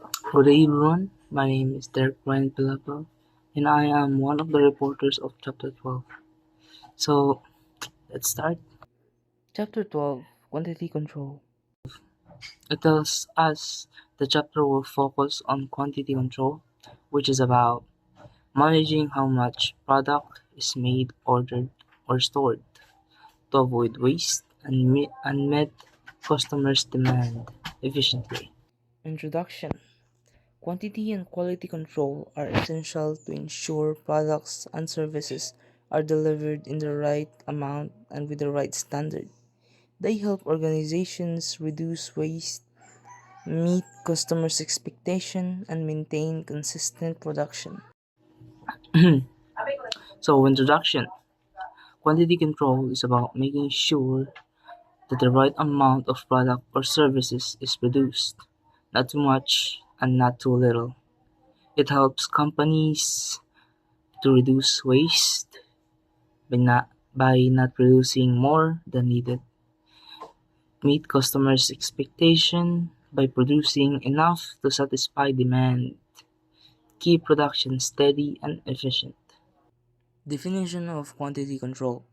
Good day, everyone. My name is Derek Ryan Pilapel, and I am one of the reporters of Chapter 12. So, let's start. Chapter 12 Quantity Control. It tells us the chapter will focus on quantity control, which is about managing how much product is made, ordered, or stored to avoid waste and meet customers' demand efficiently. Introduction. Quantity and quality control are essential to ensure products and services are delivered in the right amount and with the right standard. They help organizations reduce waste, meet customers' expectation, and maintain consistent production. So, introduction. Quantity control is about making sure that the right amount of product or services is produced, not too much and not too little. It helps companies to reduce waste by not producing more than needed, meet customers' expectation by producing enough to satisfy demand, keep production steady and efficient. Definition of quantity control.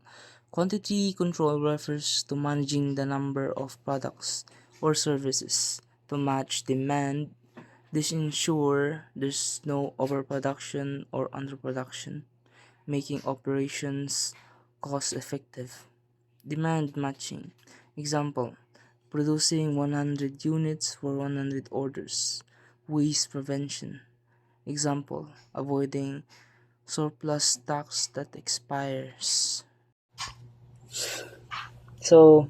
Quantity control refers to managing the number of products or services to match demand. This ensure there's no overproduction or underproduction, making operations cost effective. Demand matching. Example, producing 100 units for 100 orders. Waste prevention. Example, avoiding surplus stocks that expires. So,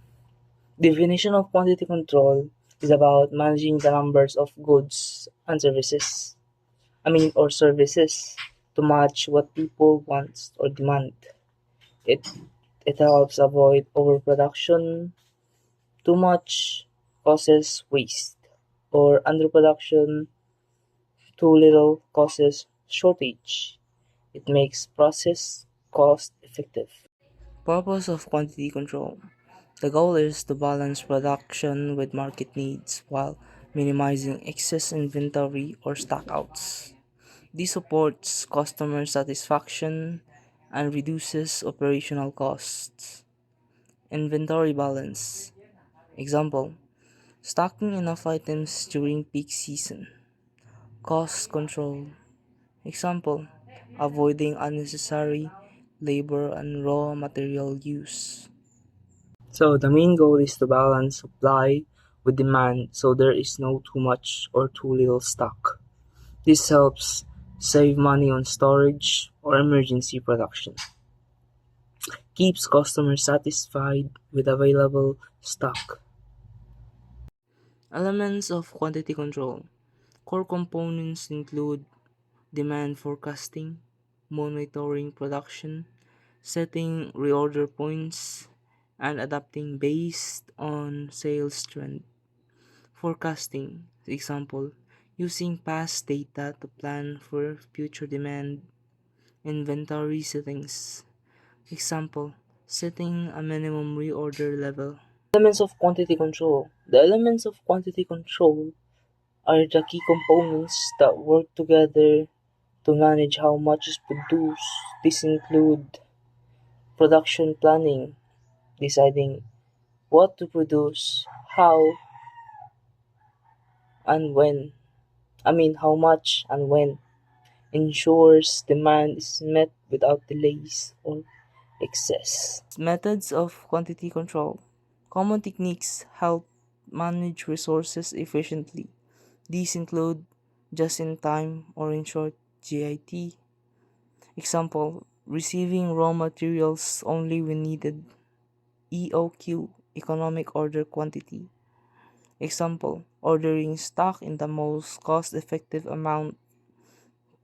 definition of quantity control is about managing the numbers of goods and services or services to match what people want or demand. It it helps avoid overproduction, too much causes waste, or underproduction, too little causes shortage. It makes process cost effective. Purpose of quantity control. The goal is to balance production with market needs while minimizing excess inventory or stockouts. This supports customer satisfaction and reduces operational costs. Inventory balance. Example, stocking enough items during peak season. Cost control. Example, avoiding unnecessary labor and raw material use. So the main goal is to balance supply with demand so there is no too much or too little stock. This helps save money on storage or emergency production, keeps customers satisfied with available stock. Elements of quantity control. Core components include demand forecasting, monitoring production, setting reorder points, and adapting based on sales trend. Forecasting, example, using past data to plan for future demand. Inventory settings, example, setting a minimum reorder level. Elements of quantity control. The elements of quantity control are the key components that work together to manage how much is produced. These include production planning, deciding what to produce, how and when. How much and when. Ensures demand is met without delays or excess. Methods of quantity control. Common techniques help manage resources efficiently. These include just in time or in short GIT. Example, receiving raw materials only when needed. EOQ, economic order quantity. Example, ordering stock in the most cost effective amount.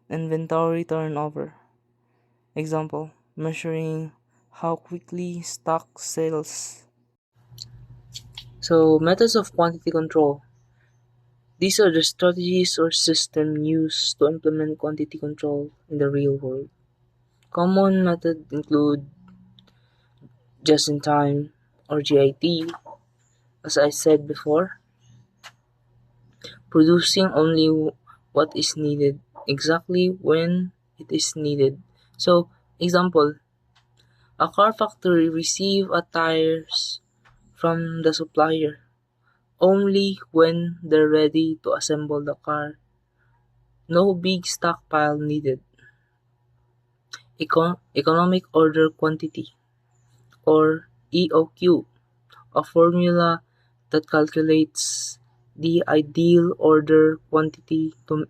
Inventory turnover. Example, measuring how quickly stock sells. So, methods of quantity control. These are the strategies or system used to implement quantity control in the real world. Common methods include just in time or GIT, as I said before, producing only what is needed, exactly when it is needed. So, example, a car factory receive a tires from the supplier only when they're ready to assemble the car. No big stockpile needed. Economic order quantity, or EOQ, a formula that calculates the ideal order quantity to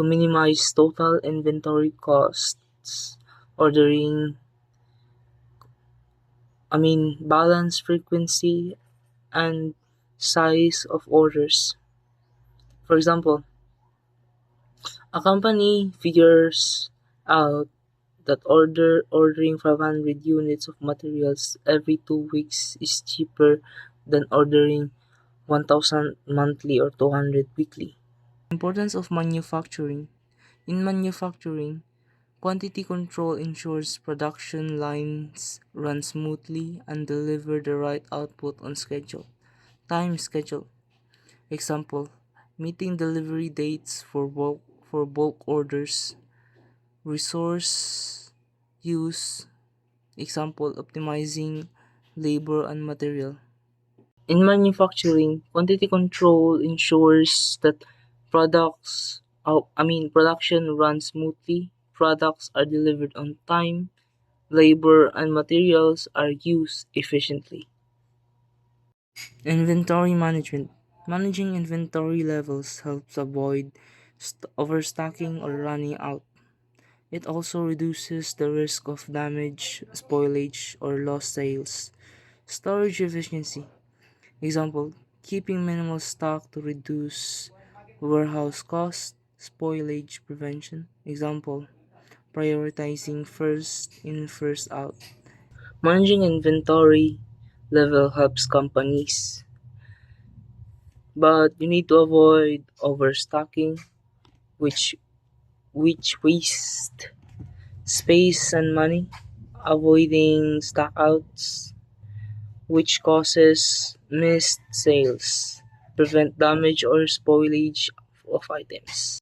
minimize total inventory costs. Ordering, balance frequency and size of orders. For example, a company figures out that ordering 500 units of materials every 2 weeks is cheaper than ordering 1,000 monthly or 200 weekly. Importance of manufacturing. In manufacturing, quantity control ensures production lines run smoothly and deliver the right output on schedule. Time schedule. Example, meeting delivery dates for bulk orders. Resource use. Example, optimizing labor and material. In manufacturing, quantity control ensures that production runs smoothly, products are delivered on time, labor and materials are used efficiently. Inventory management. Managing inventory levels helps avoid overstocking or running out. It also reduces the risk of damage, spoilage, or lost sales. Storage efficiency. Example, keeping minimal stock to reduce warehouse cost, spoilage prevention. Example, prioritizing first in, first out. Managing inventory level helps companies, but you need to avoid overstocking, which waste space and money, avoiding stockouts, which causes missed sales, prevent damage or spoilage of items.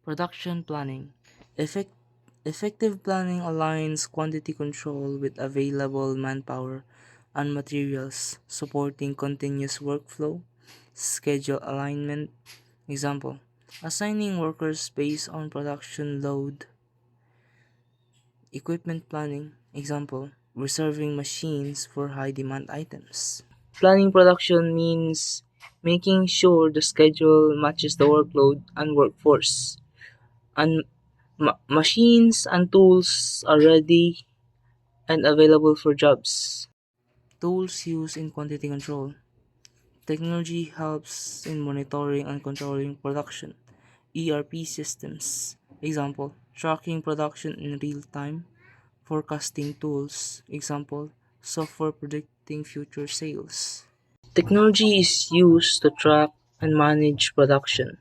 Production planning. Effect- Effective planning aligns quantity control with available manpower and materials, supporting continuous workflow, schedule alignment. Example, assigning workers based on production load. Equipment planning. Example, reserving machines for high demand items. Planning production means making sure the schedule matches the workload and workforce, and machines and tools are ready and available for jobs. Tools used in quantity control. Technology helps in monitoring and controlling production. ERP systems. Example, tracking production in real time. Forecasting tools. Example, software predicting future sales. Technology is used to track and manage production.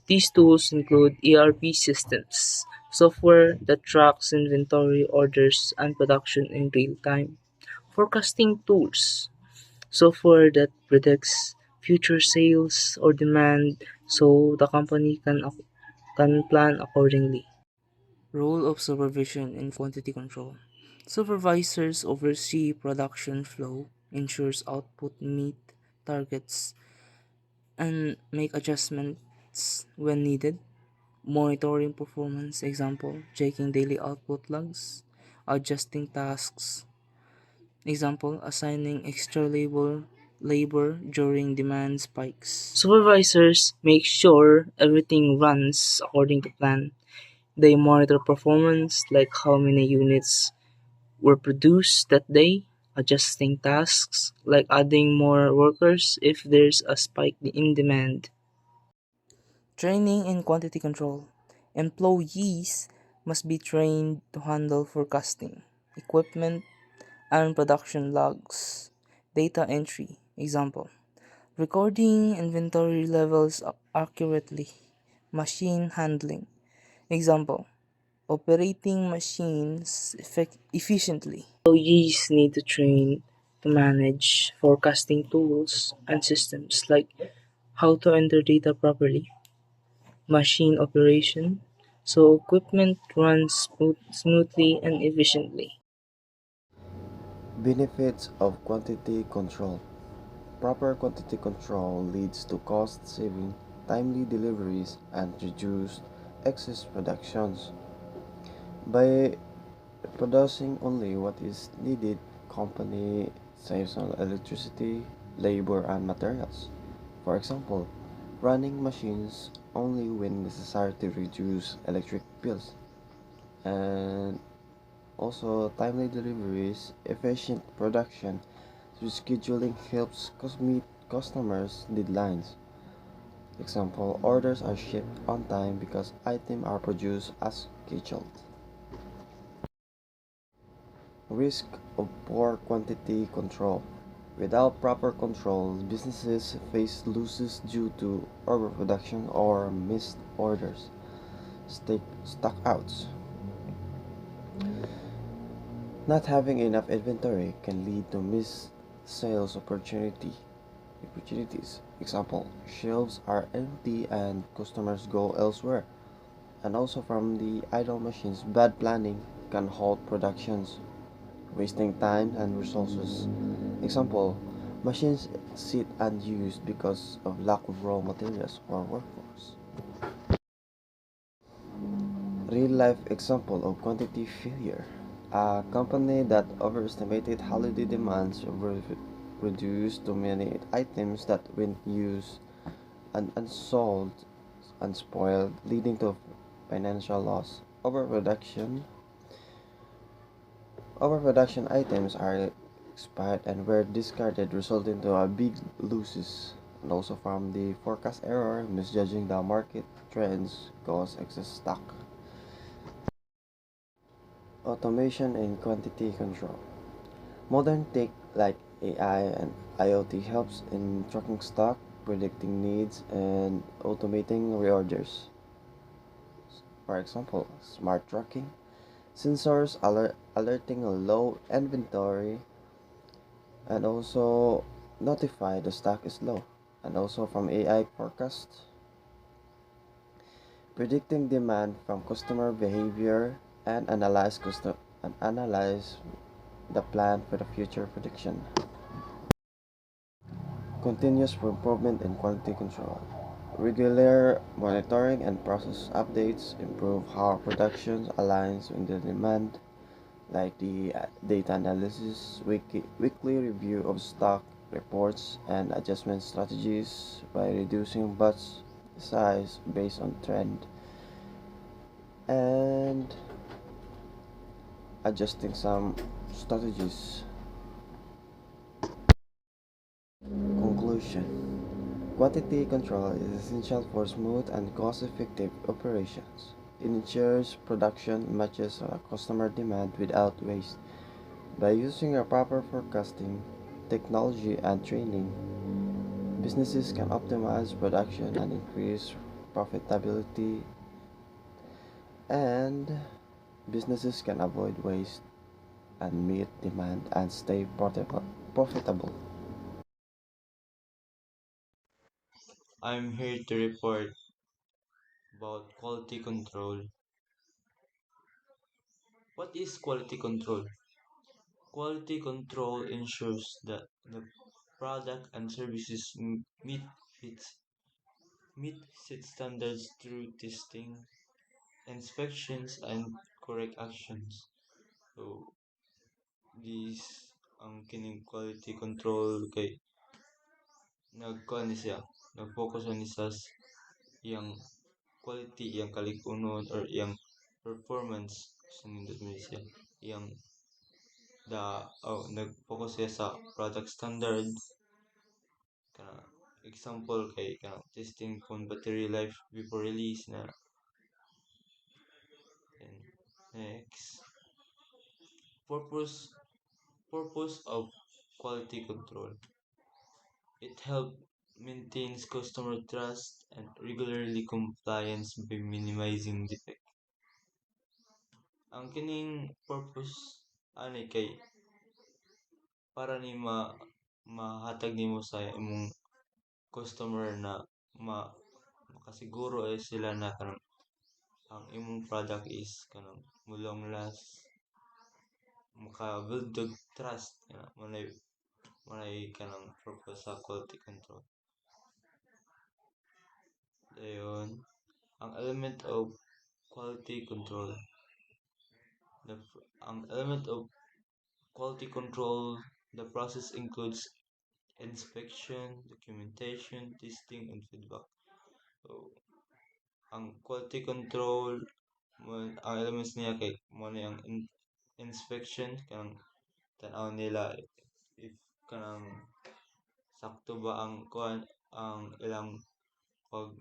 These tools include ERP systems, software that tracks inventory, orders, and production in real time. Forecasting tools, software that predicts future sales or demand so the company can plan accordingly. Role of supervision in quantity control. Supervisors oversee production flow, ensures output meet targets, and make adjustments when needed. Monitoring performance, example, checking daily output logs, adjusting tasks, example, assigning extra labor during demand spikes. Supervisors make sure everything runs according to plan. They monitor performance, like how many units were produced that day, adjusting tasks, like adding more workers if there's a spike in demand. Training and quantity control. Employees must be trained to handle forecasting, equipment, and production logs. Data entry, example, recording inventory levels accurately. Machine handling, example, operating machines efficiently. Employees need to train to manage forecasting tools and systems, like how to enter data properly, machine operation, so equipment runs smoothly and efficiently. Benefits of quantity control. Proper quantity control leads to cost saving, timely deliveries, and reduced excess productions. By producing only what is needed, company saves on electricity, labor, and materials. For example, running machines only when necessary to reduce electric bills. And also timely deliveries, efficient production. Rescheduling helps meet customers' deadlines. Example, orders are shipped on time because items are produced as scheduled. Risk of poor quantity control. Without proper control, businesses face losses due to overproduction or missed orders. Stockouts. Not having enough inventory can lead to missed sales opportunities. Example, shelves are empty and customers go elsewhere. And also from the idle machines, bad planning can halt productions, wasting time and resources. Example, machines sit unused because of lack of raw materials or workforce. Real life example of quantity failure. A company that overestimated holiday demands produced too many items that went used and unsold and spoiled, leading to financial loss. Overproduction items are expired and were discarded, resulting to a big losses. And also from the forecast error, misjudging the market trends cause excess stock. Automation and quantity control. Modern tech like AI and IoT helps in tracking stock, predicting needs, and automating reorders. For example, smart tracking, sensors alerting a low inventory, and also notify the stock is low. And also from AI forecast, predicting demand from customer behavior and analyze the plan for the future prediction. Continuous improvement in quality control. Regular monitoring and process updates improve how production aligns with the demand, like the data analysis, weekly review of stock reports, and adjustment strategies by reducing batch size based on trend and adjusting some strategies. Conclusion. Quantity control is essential for smooth and cost-effective operations. It ensures production matches customer demand without waste. By using a proper forecasting, technology, and training, businesses can optimize production and increase profitability, and businesses can avoid waste and meet demand and stay profitable. I'm here to report about quality control. What is quality control? Quality control ensures that the product and services its meet set standards through testing, inspections, and correct actions. So this ang kining quality control kay nagkuan ni siya, nag-focus on ni sa iyang quality, iyang kalikunon or iyang performance sa nindot mo siya. Iyang nag-focus siya sa product standards kana example kay kana testing kung battery life before release na. And next, purpose purpose of quality control. It helps maintains customer trust and regularly compliance by minimizing defect. Ang kining purpose ani kay para ni mahatag nimo sa imong customer na ma makasiguro sila na kanang ang imong product is kanang mulong last maka-build og trust manay kanang purpose sa quality control. Dayon, ang element of quality control. Ang element of quality control, the process includes inspection, documentation, testing, and feedback. So, ang quality control, ang elements niya kay mo ang inspection kanang tan-aw nila if kanang sakto ba ang kuan ang ilang pag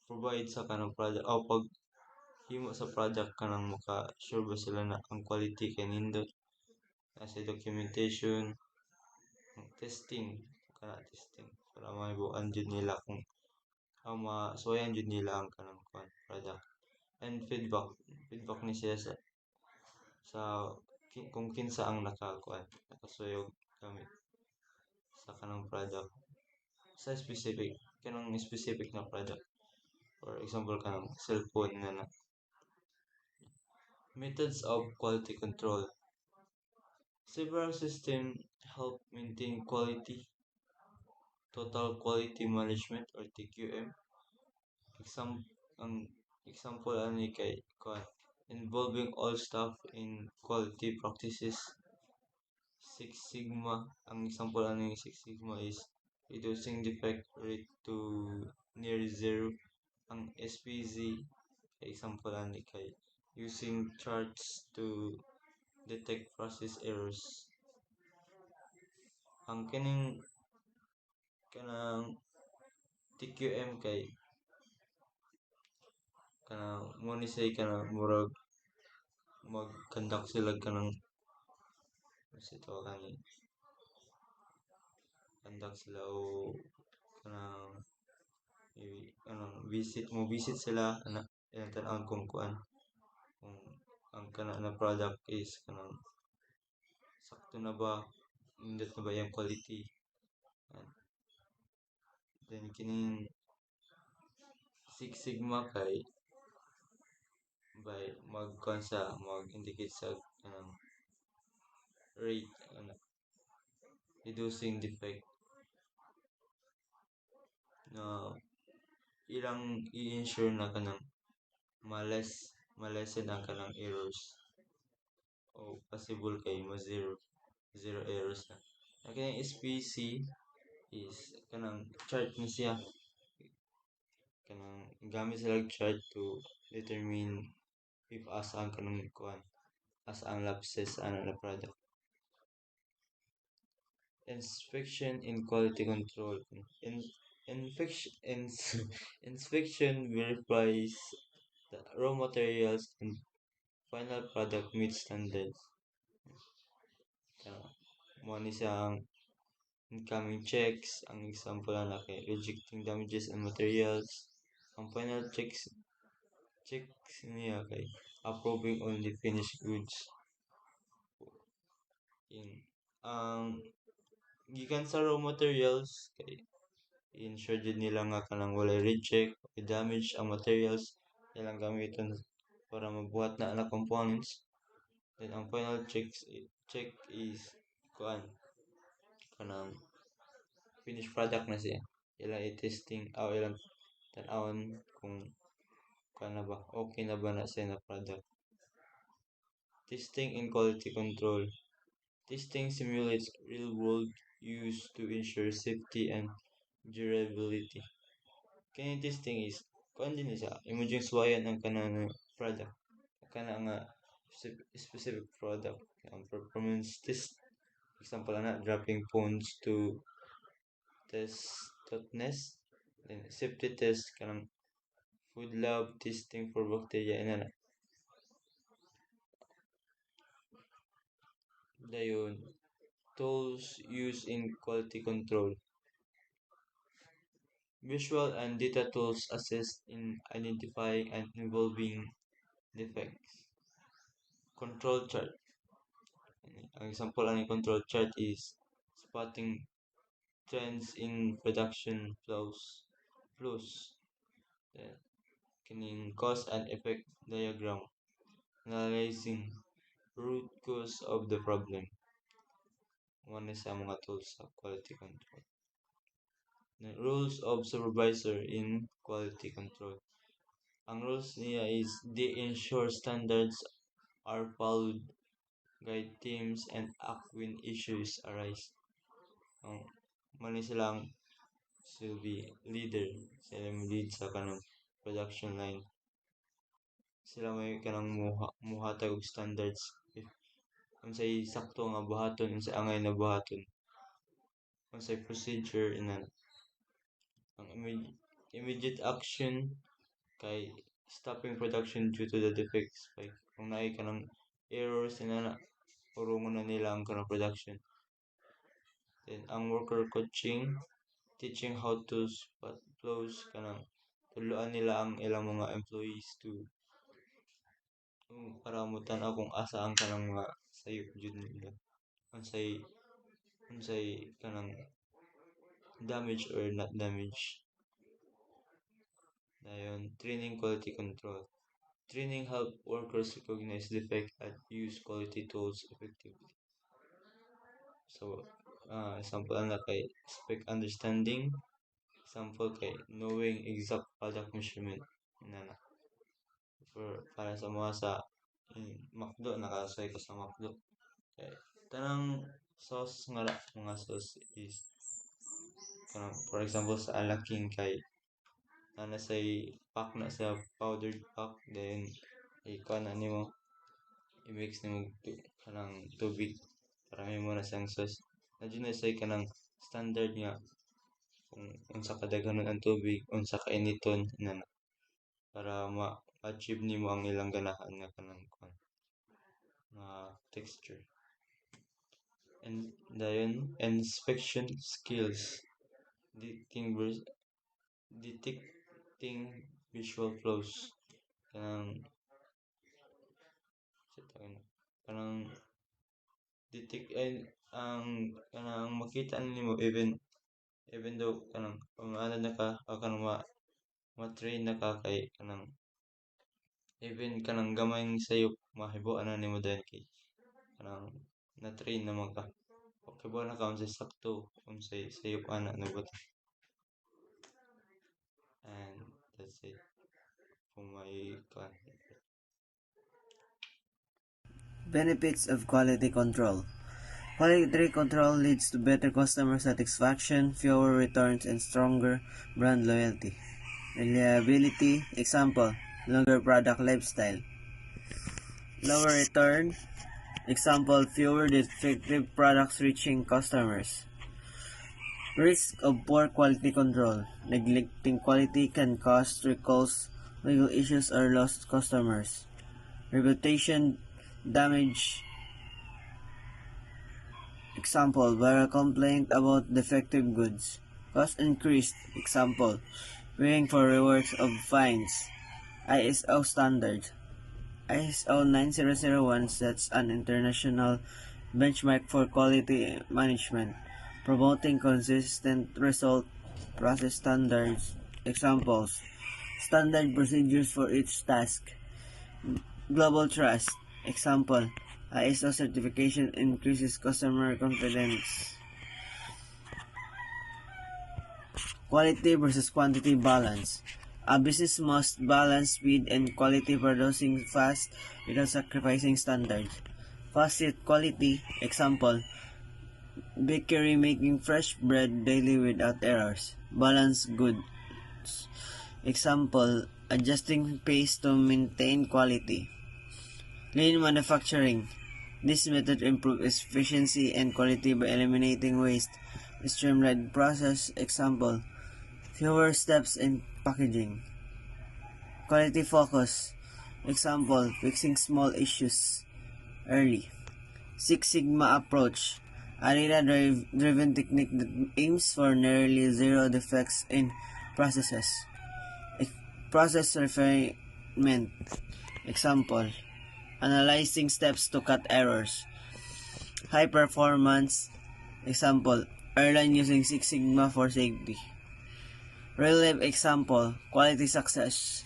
provide sa kanang product o pag himo sa product kanang maka sure ba sila na ang quality kay nindot as documentation ang testing testing para mahibuan jud nila kung masuwayan jud nila ang kanang kuan product and feedback ni siya sa kung kinsa ang nakasuyog gamit sa kanang product sa specific na product. For example, kanang cellphone na. Methods of quality control. Several systems help maintain quality, total quality management or TQM. Ang example ani kay involving all staff in quality practices. Six Sigma, ang example ani Six Sigma is reducing defect rate to near zero. Ang SPZ, example ani kay using charts to detect process errors. Ang kanang TQM kay kanang mo ni say kanang murag mag-conduct sila kanang ito kani conduct sila o kanang visit sila ana ilang tan-awon kung kuan kung ang kana na product is kanang sakto na ba nindot na ba yung quality and then kining Six Sigma kay by mag-indicate sa kanang rate reducing defect na ilang i-ensure na kanang malesen ang kanang errors o possible kay zero errors na. Ang kanang SPC is kanang chart ni siya kanang gamit sila chart to determine if asa ang kanang kuan asa ang lapses ana na product. Inspection in quality control. Infection, inspection verifies the raw materials and final product meet standards. Mo ni siyang incoming checks, ang example na kay rejecting damages and materials. Ang final checks niya kay approving only finished goods. Ang gikan sa raw materials kay ensure jud nila nga kanang walay reject o damage ang materials ilang gamiton para mabuhat na ang components. Then ang final check is kuan kanang finished product na siya. Ilang i-testing o ilang tan-awon kung kuan na ba okay na ba na siya na product. Testing and quality control. Testing simulates real-world use to ensure safety and durability. Kani testing is kuan din siya imong suwayan ang kanang product kana nga specific product ang performance test example na dropping phones to test toughness then safety test kanang food lab testing for bacteria inana. Dayon tools used in quality control. Visual and data tools assist in identifying and involving defects. Control chart. Ang example ang control chart is spotting trends in production flows. Then, kining cause and effect diagram, analyzing root cause of the problem. One is sa mga tools sa quality control. The rules of supervisor in quality control. Ang rules niya is they ensure standards are followed, guide teams, and act when issues arise. Mali silang will be leader. Sila may lead sa kanang production line. Sila may kanang muhatag og standards. If unsay sakto nga buhaton, unsay angay na buhaton, unsay procedure inan. Ang immediate action kay stopping production due to the defects. Kung naay kanang errors na urungon na nila ang kanang production. Then ang worker coaching, teaching how to spot flows, kanang tuluan nila ang ilang mga employees to para mutan-aw kung asa ang kanang mga sayop jud nila. Unsay kanang damage or not damage. Dayon, training quality control. Training help workers recognize defect and use quality tools effectively. So, example na kay spec understanding, example kay knowing exact product measurement na para sa mga sa McDo, nakasay ko sa McDo. Okay. Tanang sauce nga mga sauce is for example sa alaking kay na say pack na sa powdered pack, then ikaw na nimo i-mix nimo kanang tubig para may mo na siyang sauce. Nadyo na say kanang standard nga kung unsa kadaghanon ang tubig, unsa kainiton na para ma-achieve nimo ang ilang ganahan nga kanang texture. And dayon inspection skills, detecting visual flows, kanang detect ang kanang makita nimo even though kanang ano na ka o kanang ma-train na ka kay kanang even kanang gamay sayop mahibuan na nimo dahil kay kanang na-train naman ka. Okay ba na ka unsay sakto unsay sayop ana nabot. And that's it for my Benefits of quality control. Quality control leads to better customer satisfaction, fewer returns, and stronger brand loyalty. Reliability, example, longer product lifestyle. Lower return, example, fewer defective products reaching customers. Risk of poor quality control. Neglecting quality can cause recalls, legal issues, or lost customers. Reputation damage. Example, viral complaint about defective goods. Cost increased. Example, paying for rewards of fines. ISO standard. ISO 9001 sets an international benchmark for quality management, promoting consistent result. Process standards. Examples, standard procedures for each task. Global trust. Example, ISO certification increases customer confidence. Quality versus quantity balance. A business must balance speed and quality, producing fast without sacrificing standards. Fast yet quality. Example, bakery making fresh bread daily without errors. Balance goods. Example, adjusting pace to maintain quality. Lean manufacturing. This method improves efficiency and quality by eliminating waste. Streamlined process. Example, fewer steps in packaging. Quality focus. Example, fixing small issues early. Six Sigma approach. A data-driven technique that aims for nearly zero defects in processes. Process refinement. Example, analyzing steps to cut errors. High performance. Example, airline using Six Sigma for safety. Real-life example, quality success.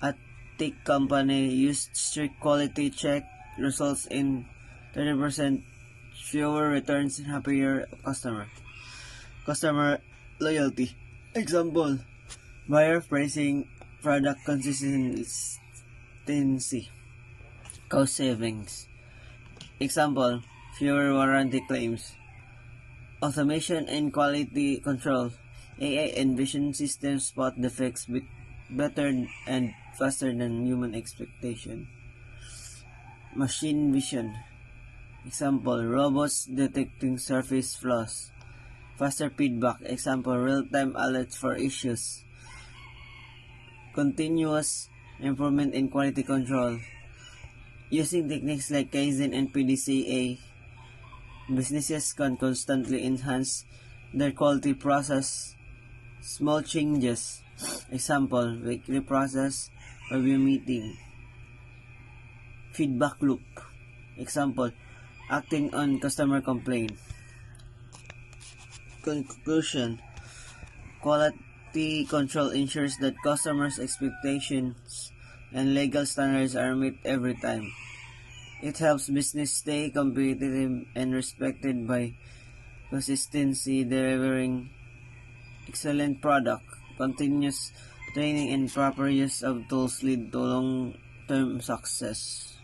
A tech company used strict quality check results in 30% fewer returns and happier customer. Customer loyalty. Example, buyer pricing, product consistency, cost savings. Example, fewer warranty claims. Automation and quality control. AI and vision systems spot defects better and faster than human expectation. Machine vision. Example, robots detecting surface flaws. Faster feedback. Example, real-time alerts for issues. Continuous improvement in quality control. Using techniques like Kaizen and PDCA, businesses can constantly enhance their quality process. Small changes. Example, weekly process review meeting. Feedback loop. Example, acting on customer complaint. Conclusion. Quality control ensures that customers' expectations and legal standards are met every time. It helps business stay competitive and respected by consistency, delivering excellent product. Continuous training and proper use of tools lead to long-term success.